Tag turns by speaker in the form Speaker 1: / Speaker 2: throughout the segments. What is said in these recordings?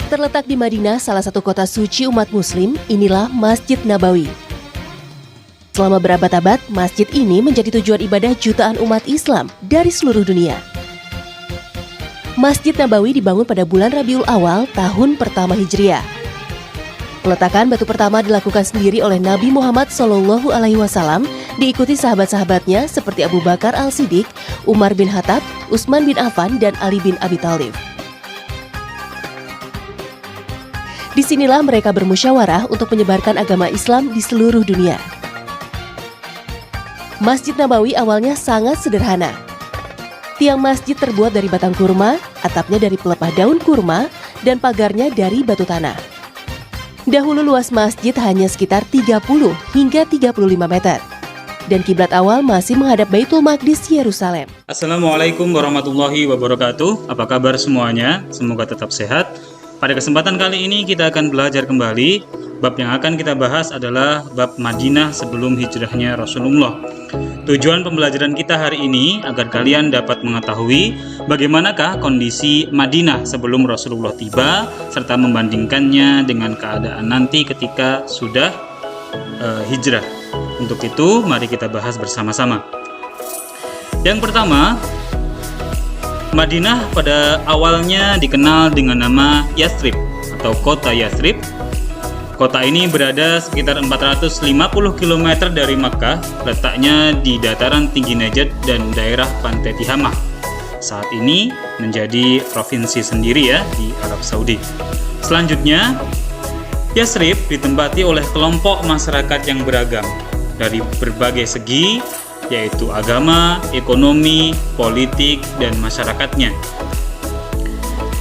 Speaker 1: Terletak di Madinah, salah satu kota suci umat muslim, inilah Masjid Nabawi. Selama berabad-abad, masjid ini menjadi tujuan ibadah jutaan umat Islam dari seluruh dunia. Masjid Nabawi dibangun pada bulan Rabiul Awal tahun pertama Hijriah. Peletakan batu pertama dilakukan sendiri oleh Nabi Muhammad SAW, diikuti sahabat-sahabatnya seperti Abu Bakar Al-Siddiq, Umar bin Khattab, Utsman bin Affan, dan Ali bin Abi Thalib. Disinilah mereka bermusyawarah untuk menyebarkan agama Islam di seluruh dunia. Masjid Nabawi awalnya sangat sederhana. Tiang masjid terbuat dari batang kurma, atapnya dari pelepah daun kurma, dan pagarnya dari batu tanah. Dahulu luas masjid hanya sekitar 30 hingga 35 meter. Dan kiblat awal masih menghadap Baitul Maqdis, Yerusalem.
Speaker 2: Assalamualaikum warahmatullahi wabarakatuh. Apa kabar semuanya? Semoga tetap sehat. Pada kesempatan kali ini kita akan belajar kembali. Bab yang akan kita bahas adalah bab Madinah sebelum hijrahnya Rasulullah. Tujuan pembelajaran kita hari ini agar kalian dapat mengetahui bagaimanakah kondisi Madinah sebelum Rasulullah tiba, serta membandingkannya dengan keadaan nanti ketika sudah hijrah. Untuk itu, mari kita bahas bersama-sama. Yang pertama, Madinah pada awalnya dikenal dengan nama Yathrib atau kota Yathrib. Kota ini berada sekitar 450 km dari Makkah, letaknya di dataran tinggi Najd dan daerah pantai Tihamah. Saat ini menjadi provinsi sendiri ya di Arab Saudi. Selanjutnya, Yathrib ditempati oleh kelompok masyarakat yang beragam dari berbagai segi, yaitu agama, ekonomi, politik, dan masyarakatnya.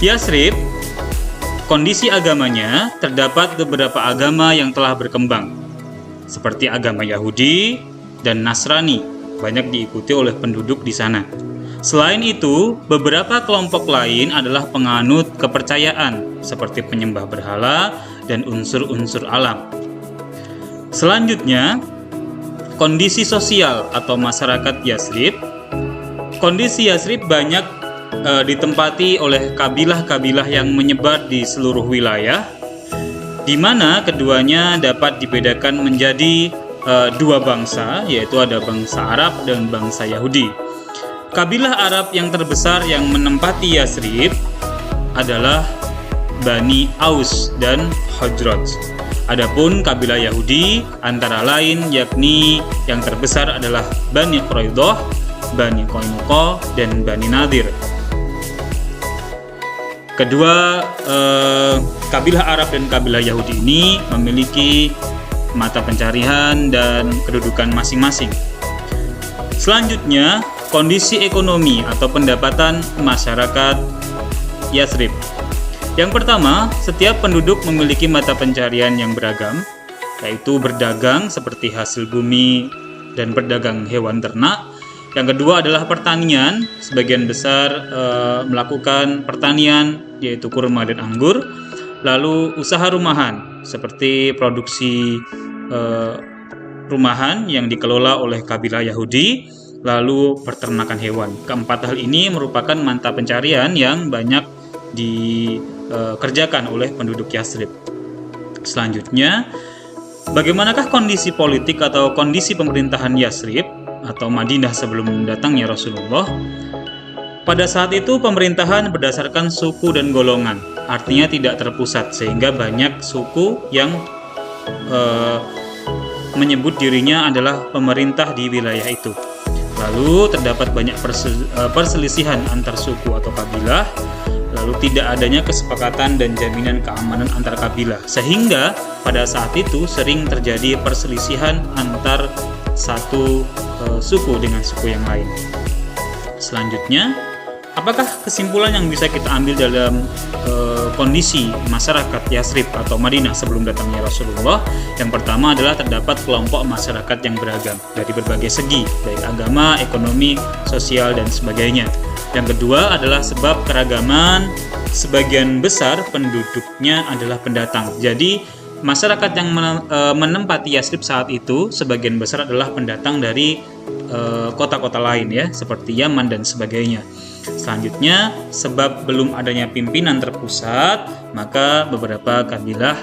Speaker 2: Yathrib, kondisi agamanya terdapat beberapa agama yang telah berkembang, seperti agama Yahudi dan Nasrani, banyak diikuti oleh penduduk di sana. Selain itu, beberapa kelompok lain adalah penganut kepercayaan, seperti penyembah berhala dan unsur-unsur alam. Selanjutnya, kondisi sosial atau masyarakat Yathrib. Kondisi Yathrib banyak ditempati oleh kabilah-kabilah yang menyebar di seluruh wilayah, di mana keduanya dapat dibedakan menjadi dua bangsa, yaitu ada bangsa Arab dan bangsa Yahudi. Kabilah Arab yang terbesar yang menempati Yathrib adalah Bani Aus dan Khazraj. Adapun kabilah Yahudi antara lain yakni yang terbesar adalah Bani Quraidah, Bani Qainuqa, dan Bani Nadir. Kedua kabilah Arab dan kabilah Yahudi ini memiliki mata pencarian dan kedudukan masing-masing. Selanjutnya, kondisi ekonomi atau pendapatan masyarakat Yathrib. Yang pertama, setiap penduduk memiliki mata pencarian yang beragam, yaitu berdagang seperti hasil bumi dan berdagang hewan ternak. Yang kedua adalah pertanian, sebagian besar melakukan pertanian, yaitu kurma dan anggur. Lalu usaha rumahan, seperti produksi rumahan yang dikelola oleh kabilah Yahudi, lalu peternakan hewan. Keempat hal ini merupakan mata pencarian yang banyak dikerjakan oleh penduduk Yathrib. Selanjutnya, bagaimanakah kondisi politik atau kondisi pemerintahan Yathrib atau Madinah sebelum datangnya Rasulullah? Pada saat itu pemerintahan berdasarkan suku dan golongan, artinya tidak terpusat, sehingga banyak suku yang menyebut dirinya adalah pemerintah di wilayah itu. Lalu terdapat banyak perselisihan antar suku atau kabilah, lalu tidak adanya kesepakatan dan jaminan keamanan antar kabilah, sehingga pada saat itu sering terjadi perselisihan antar satu suku dengan suku yang lain. Selanjutnya, apakah kesimpulan yang bisa kita ambil dalam kondisi masyarakat Yathrib atau Madinah sebelum datangnya Rasulullah? Yang pertama adalah terdapat kelompok masyarakat yang beragam dari berbagai segi, baik agama, ekonomi, sosial, dan sebagainya. Yang kedua adalah sebab keragaman, sebagian besar penduduknya adalah pendatang. Jadi masyarakat yang menempati Yathrib saat itu sebagian besar adalah pendatang dari kota-kota lain ya, seperti Yaman dan sebagainya. Selanjutnya, sebab belum adanya pimpinan terpusat, maka beberapa kabilah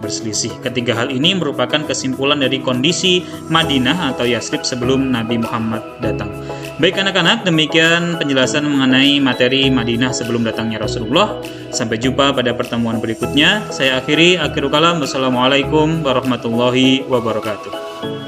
Speaker 2: berselisih. Ketiga hal ini merupakan kesimpulan dari kondisi Madinah atau Yasrib sebelum Nabi Muhammad datang. Baik anak-anak, demikian penjelasan mengenai materi Madinah sebelum datangnya Rasulullah. Sampai jumpa pada pertemuan berikutnya. Saya akhirul kalam. Wassalamualaikum warahmatullahi wabarakatuh.